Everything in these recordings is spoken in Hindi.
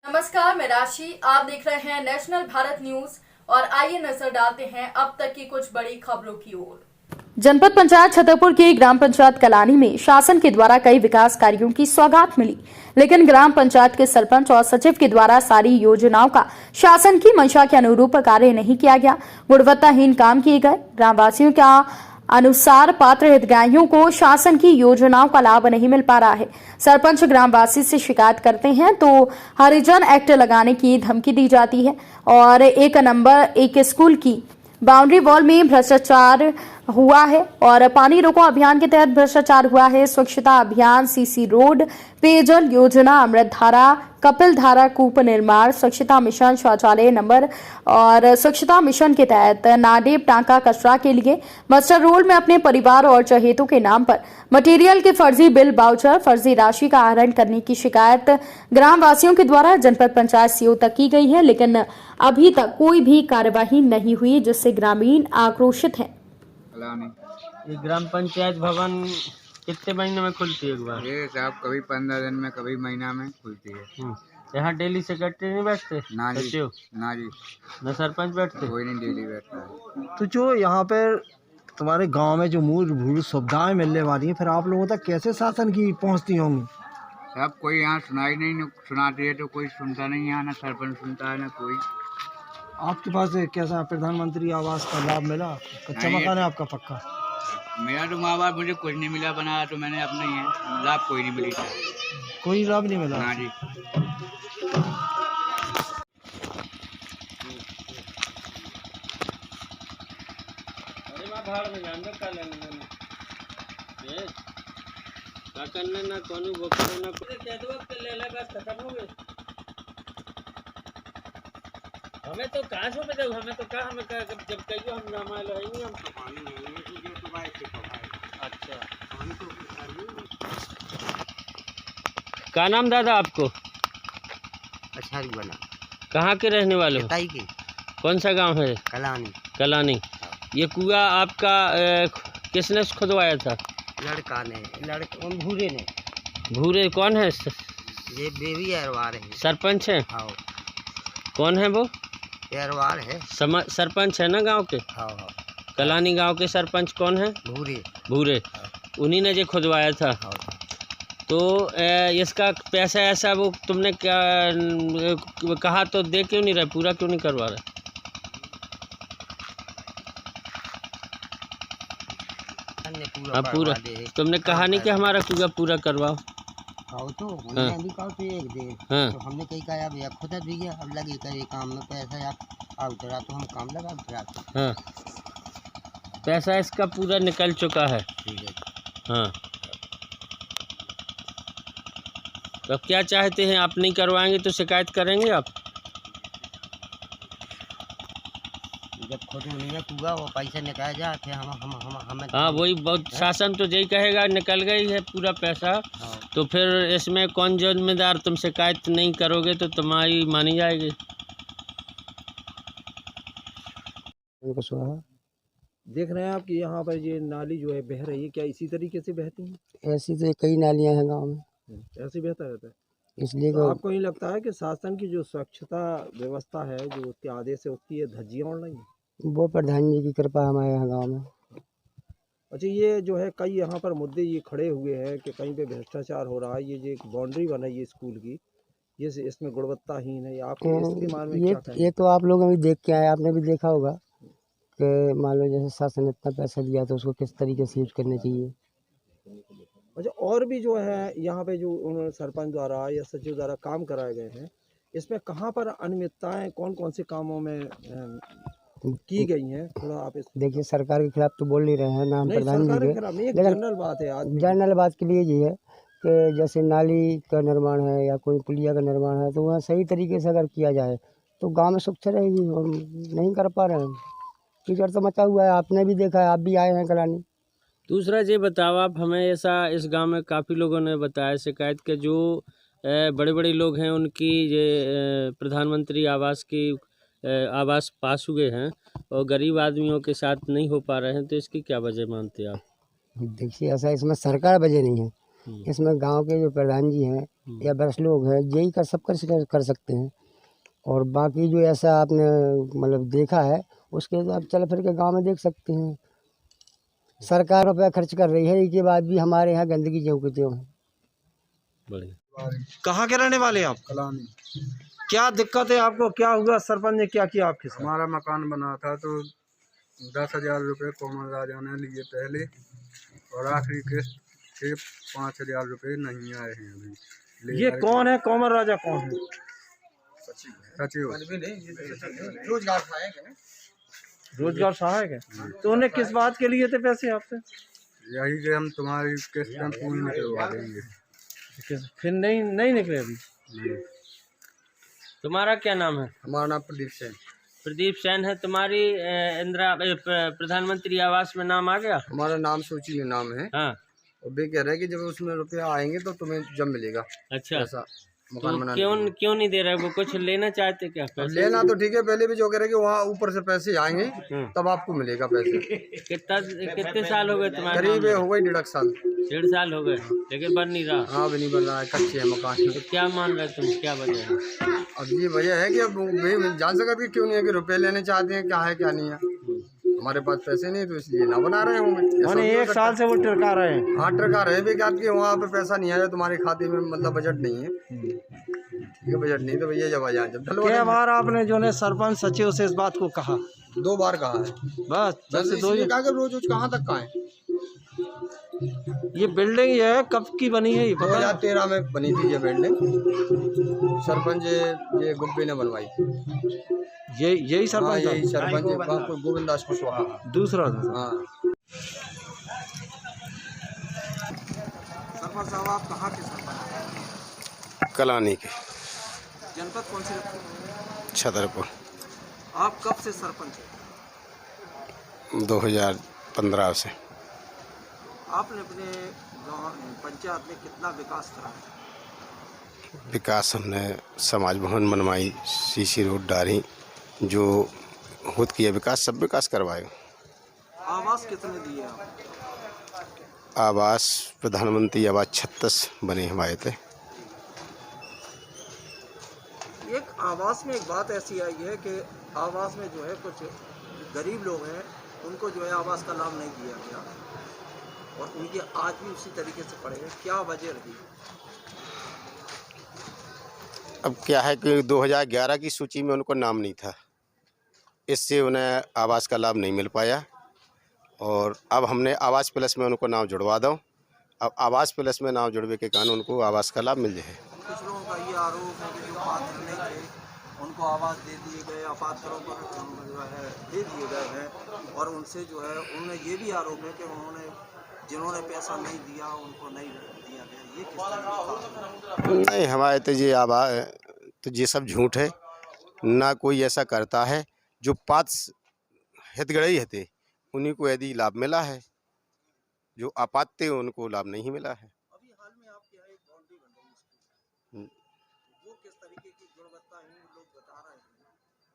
नमस्कार, मैं राशि। आप देख रहे हैं नेशनल भारत न्यूज और आइए नजर डालते हैं अब तक की कुछ बड़ी खबरों की ओर। जनपद पंचायत छतरपुर की ग्राम पंचायत कलानी में शासन के द्वारा कई विकास कार्यों की सौगात मिली, लेकिन ग्राम पंचायत के सरपंच और सचिव के द्वारा सारी योजनाओं का शासन की मंशा के अनुरूप कार्य नहीं किया गया। गुणवत्ताहीन काम किए गए। ग्रामवासियों का अनुसार पात्र हितग्राहियों को शासन की योजनाओं का लाभ नहीं मिल पा रहा है। सरपंच ग्रामवासी से शिकायत करते हैं तो हरिजन एक्ट लगाने की धमकी दी जाती है और एक स्कूल की बाउंड्री वॉल में भ्रष्टाचार हुआ है और पानी रोको अभियान के तहत भ्रष्टाचार हुआ है। स्वच्छता अभियान, सीसी रोड, पेयजल योजना, अमृत धारा, कपिल धारा कूप निर्माण, स्वच्छता मिशन, शौचालय नंबर और स्वच्छता मिशन के तहत नाडेप टांका कचरा के लिए मस्टर रोल में अपने परिवार और चहेतों के नाम पर मटेरियल के फर्जी बिल, बाउचर, फर्जी राशि का आहरण करने की शिकायत ग्राम वासियों के द्वारा जनपद पंचायत सीओ तक की गई है, लेकिन अभी तक कोई भी कार्यवाही नहीं हुई, जिससे ग्रामीण आक्रोशित हैं। ये ग्राम पंचायत भवन कितने महीने में खुलती है एक बार? ये साहब कभी 15 दिन में, कभी महीना में खुलती है। यहाँ डेली सेक्रेटरी नहीं बैठते? ना जी, सचिव ना जी, न सरपंच बैठते? कोई नहीं डेली बैठता है। तो जो यहाँ पर तुम्हारे गांव में जो मूलभूत सुविधाएं मिलने वाली हैं, फिर आप लोगों तक कैसे शासन की पहुँचती होंगी? साहब कोई यहाँ सुनाती है तो कोई सुनता नहीं, यहाँ ना सरपंच सुनता है ना कोई। आपके पास कैसा प्रधानमंत्री आवास का लाभ मिला? कच्चा नहीं, मकान है आपका पक्का? मेरा तो माँ बाप मुझे कुछ नहीं मिला, बनाया तो मैंने अपना ही है, लाभ कोई नहीं मिली। कोई लाभ नहीं मिला? ना जी। करने ना कोनी बोकरे ना ले बस खत्म हो गए। हमें तो कहाँ से जब हमें तो कहा हमें जब कहियो हम रामायण है नहीं, हम पानी नहीं तो अच्छा। क्या नाम दादा आपको? अछारी बना। कहाँ के रहने वाले हो? ताई के। कौन सा गांव है? कलानी। कलानी। ये कुआं आपका किसने खुदवाया था? लड़का ने, लड़के भूरे ने। भूरे कौन है? ये बेबी अरवार है। सरपंच है? हाँ। कौन है वो? अरवार है। सरपंच है ना गांव के? हाँ हाँ। कलानी गांव के सरपंच कौन है? भूरे। भूरे। उन्हीं ने जो खुदवाया था। हाँ। तो इसका पैसा ऐसा वो तुमने क्या कहा तो दे क्यों नहीं रहे, पूरा क्यों नहीं करवा रहे? हाँ पूरा तुमने कहा नहीं कि हमारा पूरा करवाओ? हाँ तो हमने भी कहा तो एक दे। हाँ। तो हमने कही कहा अब खुद भी गया, अब लगे करे काम में पैसा आप उतरा तो हम काम लगा उतरा। हाँ पैसा इसका पूरा निकल चुका है। ठीक है। हाँ तो अब क्या चाहते हैं? आप नहीं करवाएंगे तो शिकायत करेंगे आप? जब खुद नहीं हुआ वो पैसा निकाल जाए फिर हमें हाँ वही बहुत शासन तो यही कहेगा निकल गई है पूरा पैसा। हाँ। तो फिर इसमें कौन जिम्मेदार? तुम शिकायत नहीं करोगे तो तुम्हारी मानी जाएगी। देख रहे हैं आप कि यहाँ पर ये नाली जो है बह रही है, क्या इसी तरीके से बहती है? ऐसी तो कई नालियाँ हैं गाँव में, ऐसे बहता रहता है। इसलिए तो आपको नहीं लगता है कि शासन की जो स्वच्छता व्यवस्था है जो उसके आदेश से उसकी ये धज्जियाँ उड़ रही हैं? वो प्रधान जी की कृपा हमारे यहाँ गाँव में। अच्छा, ये जो है कई यहाँ पर मुद्दे ये खड़े हुए हैं कि कहीं पे भ्रष्टाचार हो रहा है। ये जो एक बाउंड्री बनाई है स्कूल की, ये इसमें गुणवत्ताहीन है। आप इसके बारे में क्या कहेंगे? ये तो आप लोग अभी देख के आए, आपने भी देखा होगा कि मान लो जैसे शासन ने इतना पैसा दिया तो उसको किस तरीके से यूज करना चाहिए। अच्छा, और भी जो है यहाँ पे जो उन्होंने सरपंच द्वारा या सचिव द्वारा काम कराए गए हैं, इसमें कहाँ पर अनियमितताएं कौन कौन से कामों में की गई हैं? थोड़ा आप इस देखिए सरकार के खिलाफ तो बोल नहीं रहे हैं ना हम प्रधान जी सरकार के, के खिलाफ नहीं, एक लेकिन जनरल बात है। आज जनरल बात के लिए ये है कि जैसे नाली का निर्माण है या कोई पुलिया का निर्माण है तो वह सही तरीके से अगर किया जाए तो गांव में सुरक्षा रहेगी। और नहीं कर पा रहे हैं, कीचड़ तो मचा हुआ है, आपने भी देखा है, आप भी आए हैं कलानी। दूसरा ये बताओ आप हमें, ऐसा इस गांव में काफ़ी लोगों ने बताया शिकायत के जो बड़े बड़े लोग हैं उनकी ये प्रधानमंत्री आवास की आवास पास हुए हैं और गरीब आदमियों के साथ नहीं हो पा रहे हैं, तो इसकी क्या वजह मानते हैं आप? देखिए ऐसा इसमें सरकार वजह नहीं है, इसमें गांव के जो प्रधान जी हैं या वरिष्ठ लोग हैं, यही कर सकते हैं। और बाकी जो ऐसा आपने मतलब देखा है, उसके तो आप चल फिर के गाँव में देख सकते हैं। सरकार रुपया खर्च कर रही है, इसके बाद भी हमारे यहाँ गंदगी ज्यों की त्यों है। बढ़िया। कहाँ के रहने वाले हैं आप? कलानी। क्या दिक्कत है आपको? क्या हुआ? सरपंच ने क्या किया आपके साथ? हमारा मकान बना था तो 10,000 रुपये कोमल राजा ने लिए पहले, और आखिरी किस्त के 5,000 रुपये नहीं आए हैं अभी। ये कौन है? कोमल राजा कौन है? सचिव। रोजगार सहायक है। तो उन्हें किस बात के लिए थे पैसे आपसे? यही कि हम तुम्हारी किस्त पूरी निकलवा देंगे। फिर नहीं निकले अभी? नहीं। तुम्हारा क्या नाम है? हमारा नाम प्रदीप सेन। प्रदीप सेन है। तुम्हारी प्रधानमंत्री आवास में नाम आ गया? हमारा नाम सूची में नाम है। हाँ। और वे कह रहे हैं कि जब उसमें रुपया आएंगे तो तुम्हें जब मिलेगा। अच्छा। ऐसा तो मकान बनाने क्यों नहीं दे रहे? वो कुछ लेना चाहते क्या? पैसे लेना तो ठीक है, पहले भी जो कह रहे कि वहाँ ऊपर से पैसे आएंगे तब आपको मिलेगा पैसे। कितने साल हो गए तुम्हारे? करीब हो गई 1.5 साल। 1.5 साल हो गए, लेकिन बन नहीं रहा। हाँ, भी नहीं बन रहा है, कच्चे है मकान। तो क्या मान रहे तुम? क्या वजह है? अब ये वजह है कि अब वे जान सका कि क्यों नहीं है कि रुपए लेने चाहते हैं, क्या है क्या नहीं है। हमारे पास पैसे नहीं तो इसलिए ना बना रहे होंगे। 1 साल से वो टरका रहे हैं। हाँ, टरका रहे भी कि आपके वहाँ पे पैसा नहीं आया, तुम्हारे खाते में मतलब बजट नहीं है। ये बजट नहीं तो भैया जब आ जाए जब क्या बार आपने जो है सरपंच सचिव से इस बात को कहा? 2 बार कहा है बस इसलिए कहा कि रोज कहाँ तक का है। ये बिल्डिंग ये है कब की बनी है? ये 2013 में बनी थी ये बिल्डिंग। सरपंच ये गुब्बे ने बनवाई। यही सरपंच? हाँ, यही सरपंच गोविंद दास कुशवाहा। दूसरा था। हाँ। सरपंच साहब, आप कहाँ के सरपंच? कलानी के। जनपद कौन सी लगती है? छतरपुर। आप कब से सरपंच हैं? 2015 से। आपने अपने गाँव पंचायत में कितना विकास करा है? विकास हमने समाज भवन बनवाई, सीसी रोड डाली, जो खुद किया विकास सब विकास करवाए। आवास कितने दिए आप? आवास प्रधानमंत्री आवास 36 बने हमारे थे। एक आवास में एक बात ऐसी आई है कि आवास में जो है कुछ गरीब लोग हैं उनको जो है आवास का लाभ नहीं दिया गया और उनके आज भी उसी तरीके से पड़े हैं। क्या वजह रही? अब क्या है कि 2011 की सूची में उनको नाम नहीं था, इससे उन्हें आवास का लाभ नहीं मिल पाया। और अब हमने आवास प्लस में उनको नाम जुड़वा दो। अब आवास प्लस में नाम जुड़वे के कारण उनको आवास का लाभ मिल जाए। कुछ लोगों का ये आरोप है कि जो पात्र नहीं थे उनको आवास दे दिए गए, अपात्रों पर जो है दे दिए गए हैं। और उनसे जो है उन्हें ये भी आरोप है कि जिन्होंने पैसा नहीं दिया उनको नहीं दिया गया। ये किस तरह? नहीं, हमारे तो ये सब झूठ है। ना कोई ऐसा करता है। जो पात्र हितग्राही थे उन्हीं को यदि लाभ मिला है, जो अपात्र उनको लाभ नहीं मिला है। अभी हाल में आपके यहाँ एक बाउंड्री बन रही है, वो किस तरीके की गुणवत्ताहीन लोग बता रहे हैं।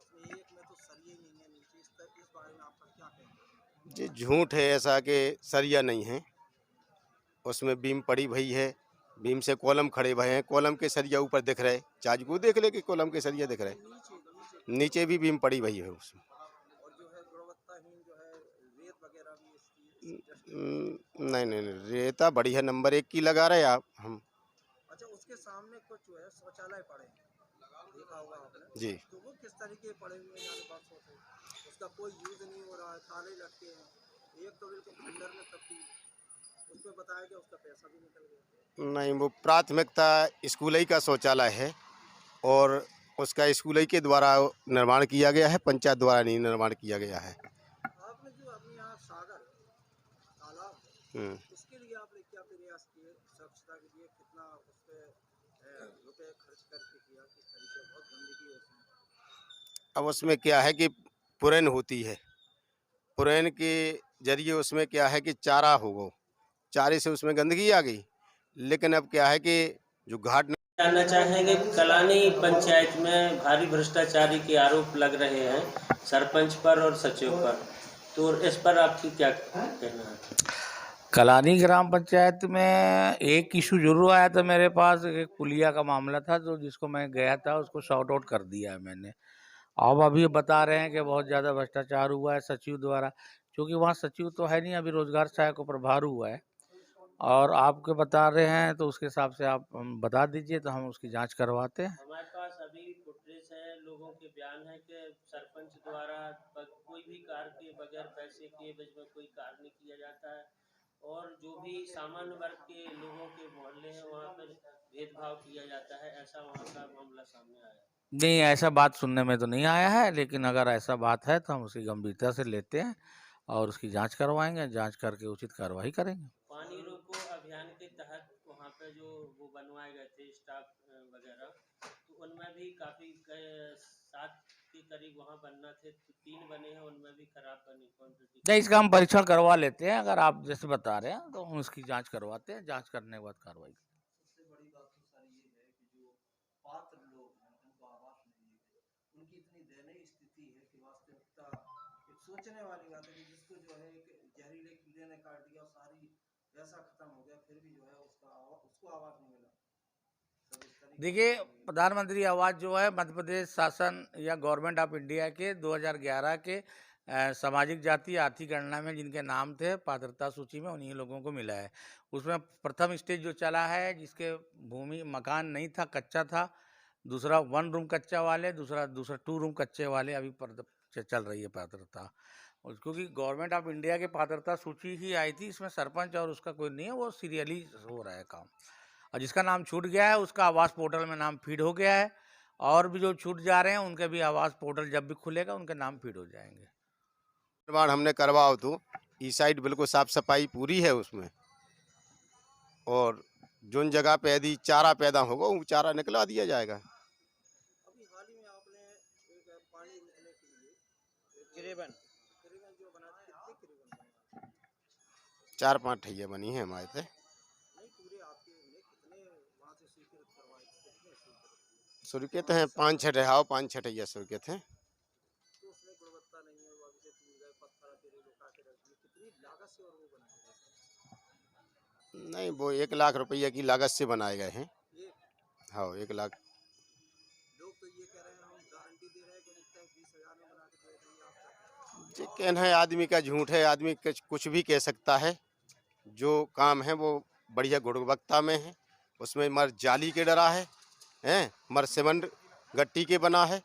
उसमें एक में तो सरिये नहीं है नीचे, इस बारे में आपका क्या कहना है? ये झूठ है ऐसा कि सरिया नहीं है, उसमें बीम पड़ी भई है, बीम से कॉलम खड़े भए हैं, कॉलम के सरिया ऊपर दिख रहे, चार्ज को देख ले कि कॉलम के सरिया दिख रहे, नीचे भी बीम पड़ी भई है उसमें। और जो है गुणवत्ताहीन जो है रेत वगैरह भी इसकी नहीं, रेता बढ़िया नंबर 1 की लगा रहे आप हम। अच्छा, उसके सामने कुछ जो है शौचालय पड़े हैं, देखा होगा आपने जी। तो वो किस तरीके पड़े हुए हैं? बरसों से उसका कोई यूज नहीं हो रहा है, ताले लटके हैं। एक तो बिल्कुल खंडर में तब्दील, उसमें बताया गया उसका पैसा भी निकल गया। नहीं, वो प्राथमिकता स्कूल ही का शौचालय है और उसका स्कूल ही के द्वारा निर्माण किया गया है, पंचायत द्वारा नहीं निर्माण किया गया है। आपने जो अपने यहाँ सागर तालाब, उसके लिए आपने क्या प्रयास किए? स्वच्छता के लिए कितना उस पर रुपये खर्च करके किया? किस तरीके? बहुत गंदगी है उसमें। अब उसमें क्या है कि पुरैन होती है, पुरैन के जरिए उसमें क्या है कि चारा होगा, चारे से उसमें गंदगी आ गई। लेकिन अब क्या है कि जो घाट जानना चाहेंगे, कलानी पंचायत में भारी भ्रष्टाचारी के आरोप लग रहे हैं सरपंच पर और सचिव पर, तो इस पर आपकी क्या कहना है? कलानी ग्राम पंचायत में एक इशू जरूर आया था मेरे पास। एक पुलिया का मामला था जो जिसको मैं गया था, उसको शॉर्ट आउट कर दिया है मैंने। अब अभी बता रहे हैं कि बहुत ज़्यादा भ्रष्टाचार हुआ है सचिव द्वारा, क्योंकि वहाँ सचिव तो है नहीं, अभी रोजगार सहायक को प्रभार हुआ है और आपके बता रहे हैं तो उसके हिसाब से आप बता दीजिए तो हम उसकी जांच करवाते हैं। हमारे पास अभी फुटेज है, लोगों के बयान है कि सरपंच द्वारा कोई भी कार्य के बगैर पैसे के एवज में कोई कार्य नहीं किया जाता है और जो भी सामान्य वर्ग के लोगों के मोहल्ले हैं वहाँ पर भेदभाव किया जाता है, ऐसा वहाँ का मामला सामने आया। नहीं, ऐसा बात सुनने में तो नहीं आया है, लेकिन अगर ऐसा बात है तो हम उसकी गंभीरता से लेते हैं और उसकी जांच करवाएंगे, जांच करके उचित कार्रवाई करेंगे। पानी रोको अभियान के तहत वहाँ पे जो वो बनवाए गए थे स्टाफ वगैरह, तो उनमें भी काफी 7 के करीब वहाँ बनना थे, तो 3 बने हैं, उनमें भी खराब बनी क्वांटिटी। नहीं, इसका हम परीक्षण करवा लेते हैं, अगर आप जैसे बता रहे हैं तो हम उसकी जांच करवाते हैं, जांच करने के बाद कार्रवाई। सबसे बड़ी बात तो सर ये है कि जो पात्र लोग हैं उनको आवास नहीं मिले, उनकी इतनी दयनीय स्थिति है कि वास्तविकता एक सोचने वाली बात है कि जिसको जो है एक जहरीले कीड़े ने काट दिया और सारी पैसा खत्म हो गया, फिर भी जो है उसको आवास नहीं मिला। सब इस तरीके देखिए, प्रधानमंत्री आवास जो है मध्य प्रदेश शासन या गवर्नमेंट ऑफ इंडिया के 2011 के सामाजिक जाति आर्थिक गणना में जिनके नाम थे पात्रता सूची में, उन्हीं लोगों को मिला है। उसमें प्रथम स्टेज जो चला है, जिसके भूमि मकान नहीं था, कच्चा था, दूसरा 1 रूम कच्चा वाले, दूसरा 2 रूम कच्चे वाले, अभी चल रही है पात्रता। और क्योंकि गवर्नमेंट ऑफ इंडिया के पात्रता सूची ही आई थी, इसमें सरपंच और उसका कोई नहीं है, वो सीरियली हो रहा है काम। और जिसका नाम छूट गया है उसका आवास पोर्टल में नाम फीड हो गया है, और भी जो छूट जा रहे हैं उनके भी आवास पोर्टल जब भी खुलेगा उनके नाम फीड हो जाएंगे। निर्माण हमने करवाओ तो ई साइड बिल्कुल साफ सफाई पूरी है उसमें, और जिन जगह पे यदि चारा पैदा होगा वो चारा निकलवा दिया जाएगा। अभी हाल ही में आपने एक पानी लेने के लिए किरेवन जो बना थे, कितने किरेवन बने? 4-5 ठैया बनी है हमारे थे। नहीं, पूरे आपके ने कितने वहाँ से स्वीकृत करवाए, कितने स्वीकृत? स्वीकृत हैं 5-6 रहाओ, 5-6 ठैया स्वीकृत हैं। तो उसमें गुणवत्ता नहीं है, वो अभी से टूट गए, पत्थर तेरे लोग के रख दिए, कितनी लागत से और वो बनाए गए? नहीं, वो 1 लाख रुपये की लागत से बनाए गए हैं। ये हाँ, 1 लाख। लोग तो ये कह रहे हैं, हम गारंटी दे रहे हैं कि मुफ्त 20,000 में बना के दे देंगे आपका। जी, कहना है आदमी का झूठ है, आदमी कुछ भी कह सकता है। जो काम है वो बढ़िया गुणवत्ता में है, उसमें मर जाली के डरा है, मर सीमेंट गट्टी के बना है,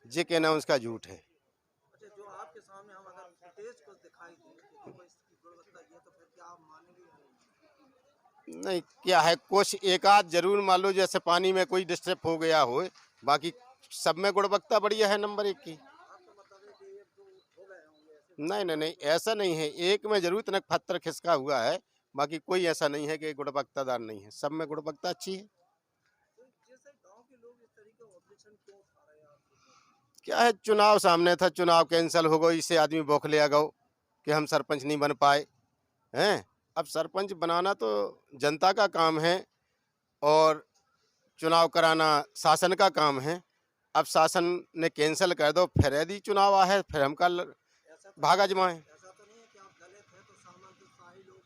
ये कहना उसका झूठ है। अच्छा, जो आपके सामने हम अगर फुटेज को दिखाई दें कि देखो इसकी गुणवत्ता ये, तो फिर क्या आप मानेंगे या नहीं? नहीं, क्या है, कुछ एक आध जरूर मान लो जैसे पानी में कोई डिस्टर्ब हो गया हो, बाकी सब में गुणवत्ता बढ़िया है नंबर 1 की। आपका मतलब है कि 1-2 हो गए होंगे ऐसे? नहीं नहीं नहीं, ऐसा नहीं है, एक में जरूर इतना पत्थर खिसका हुआ है, बाकी कोई ऐसा नहीं है कि गुणवत्तादार नहीं है, सब में गुणवत्ता अच्छी है। तो जैसे गांव के लोग इस तरीके का ऑब्जेक्शन क्यों उठा रहे हैं आपके? क्या है, चुनाव सामने था, चुनाव कैंसिल हो गई, इससे आदमी बौखले आ गए कि हम सरपंच नहीं बन पाए हैं। अब सरपंच बनाना तो जनता का काम है और चुनाव कराना शासन का काम है। अब शासन ने कैंसिल कर दो, फिर यदि चुनाव आ है फिर हम कल भाग आजमाएं। ऐसा तो नहीं है कि आप दलित हैं तो सामान्य लोग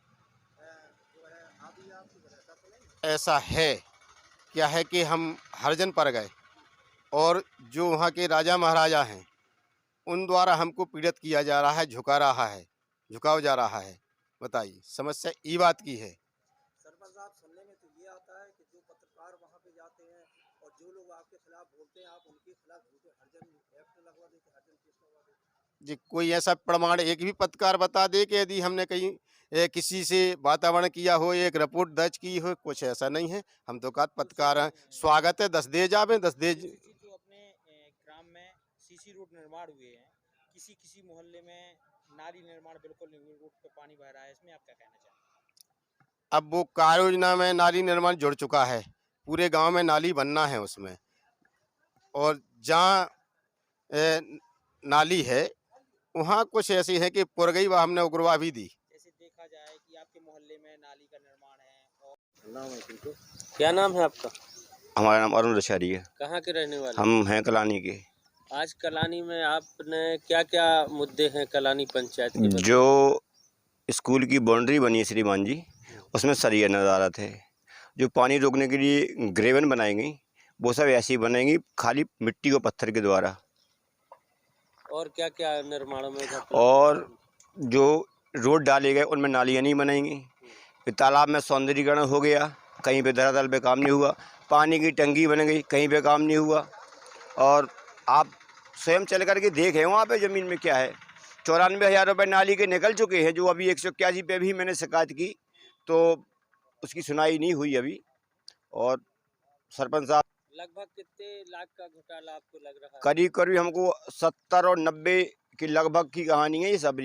जो है आदि आपकी तरह, ऐसा तो नहीं है? ऐसा है, क्या है कि हम हरजन पर गए और जो वहाँ के राजा महाराजा हैं उन द्वारा हमको पीड़ित किया जा रहा है, झुकाव जा रहा है। बताइए, समस्या ई बात की है। सरपंच साहब, सुनने में तो ये आता है कि जो पत्रकार वहाँ पे जाते हैं और जो लोग आपके खिलाफ बोलते हैं, आप उनके खिलाफ झूठे हरजन एक्ट लगवा देते, हरजन केस लगवा देते। जी, कोई ऐसा प्रमाण एक भी पत्रकार बता दे कि यदि हमने कहीं किसी से वातावरण किया हो, एक रिपोर्ट दर्ज की हो, कुछ ऐसा नहीं है। हम तो का पत्रकार हैं, स्वागत है, 10 दे जावे, 10 दे। जो अपने ग्राम में सीसी रोड निर्माण हुए हैं, किसी मोहल्ले में नाली निर्माण बिल्कुल नहीं हुई, रोड पे पानी बह रहा है, इसमें आप क्या कहना चाहेंगे? अब वो कार्य योजना में नाली निर्माण जुड़ चुका है, पूरे गांव में नाली बनना है उसमें, और जहाँ नाली है वहाँ कुछ ऐसी है कि पुर गई, वह हमने उगरवा भी दी। जैसे देखा जाए कि आपके मोहल्ले में नाली का निर्माण है और क्या नाम है आपका? हमारा नाम अरुण रशारी है। कहाँ के रहने वाले? हम हैं कलानी के। आज कलानी में आपने क्या क्या मुद्दे हैं कलानी पंचायत के? जो स्कूल की बाउंड्री बनी है श्रीमान जी, उसमें सरिया नजर आ रहे थे। जो पानी रोकने के लिए ग्रेवन बनाई गई वो सब ऐसी बनेंगी, खाली मिट्टी और पत्थर के द्वारा। और क्या क्या निर्माणों में और जो रोड डाले गए उनमें नालियाँ नहीं बनाएंगी। फिर तालाब में सौंदर्यीकरण हो गया, कहीं पे धरातल पे काम नहीं हुआ। पानी की टंकी बन गई, कहीं पे काम नहीं हुआ। और आप स्वयं चल करके देखें वहाँ पे ज़मीन में क्या है। 94,000 रुपये नाली के निकल चुके हैं, जो अभी 181 पे भी मैंने शिकायत की तो उसकी सुनाई नहीं हुई अभी। और सरपंच साहब लगभग कितने लाख का घोटाला आपको लग रहा है? करीब करीब हमको 70 और 90 के लगभग की कहानी है ये सब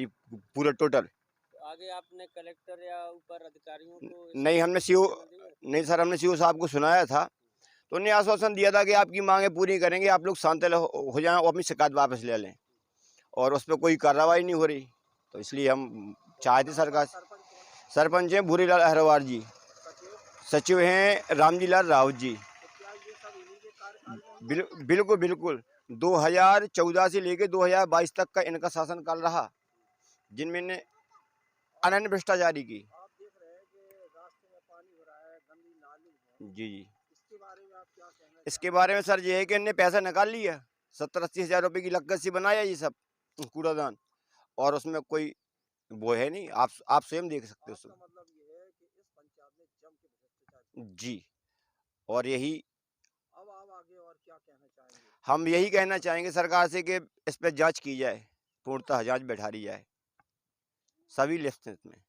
पूरा टोटल। आगे आपने कलेक्टर या ऊपर अधिकारियों को नहीं, हमने सीओ नहीं सर, हमने सीओ साहब को सुनाया था तो उन्हें आश्वासन दिया था कि आपकी मांगें पूरी करेंगे, आप लोग शांत हो जाएं और अपनी शिकायत वापस ले लें। और उस पर कोई कार्रवाई नहीं हो रही, तो इसलिए हम चाहते सरकार। सरपंच हैं भूरीलाल अहरवार जी, सचिव हैं रामजी लाल राउत जी। बिल्कुल बिल्कुल 2014 से लेकर 2022 तक का इनका शासनकाल रहा, जिनमें ने अनन्य भ्रष्टाचारी की। जी, इसके बारे में सर ये है कि इनने पैसा निकाल लिया, 70-80 हज़ार रुपये की लागत से बनाया ये सब कूड़ादान, और उसमें कोई वो है नहीं। आप स्वयं देख सकते हो जी। और यही हम यही कहना चाहेंगे सरकार से कि इस पर जांच की जाए, पूर्णतः जांच बैठा ली जाए सभी लिस्ट में।